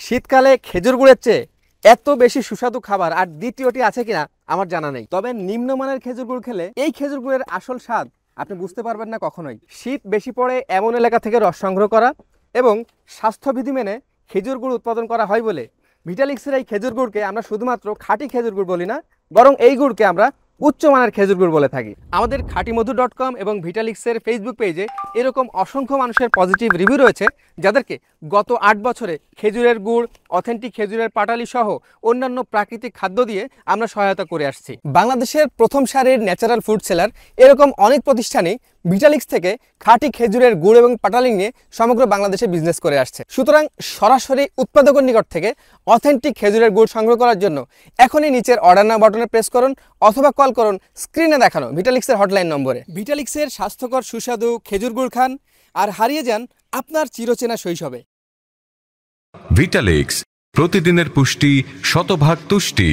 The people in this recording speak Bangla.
শীতকালে খেজুর গুড়ের চেয়ে এত বেশি সুস্বাদু খাবার আর দ্বিতীয়টি আছে কিনা আমার জানা নেই। তবে নিম্নমানের খেজুর গুড় খেলে এই খেজুর গুড়ের আসল স্বাদ আপনি বুঝতে পারবেন না কখনোই। শীত বেশি পড়ে এমন এলাকা থেকে রস সংগ্রহ করা এবং স্বাস্থ্যবিধি মেনে খেজুর গুড় উৎপাদন করা হয় বলে ভিটালিক্সের এই খেজুর গুড়কে আমরা শুধুমাত্র খাঁটি খেজুর গুড় বলি না, বরং এই গুড়কে আমরা উচ্চমানের খেজুর গুড় বলে থাকি। আমাদের খাঁটিমধু.com এবং ভিটালিক্সের ফেসবুক পেজে এরকম অসংখ্য মানুষের পজিটিভ রিভিউ রয়েছে, যাদেরকে গত 8 বছরে খেজুরের গুড়, অথেন্টিক খেজুরের পাটালি সহ অন্যান্য প্রাকৃতিক খাদ্য দিয়ে আমরা সহায়তা করে আসছি। বাংলাদেশের প্রথম সারির ন্যাচারাল ফুড সেলার এরকম অনেক প্রতিষ্ঠানই ভিটালিক্স থেকে খাঁটি খেজুরের গুড় এবং পাটালি নিয়ে সমগ্র বাংলাদেশে বিজনেস করে আসছে। সুতরাং সরাসরি উৎপাদকের নিকট থেকে অথেন্টিক খেজুরের গুড় সংগ্রহ করার জন্য এখনই নিচের অর্ডার নাও বাটনে প্রেস করুন অথবা কল করুন স্ক্রিনে দেখানো ভিটালিক্সের হটলাইন নম্বরে। ভিটালিক্সের স্বাস্থ্যকর সুস্বাদু খেজুর গুড় খান আর হারিয়ে যান আপনার চিরচেনা শৈশবে। ভিটালিক্স, প্রতিদিনের পুষ্টি, শতভাগ তুষ্টি।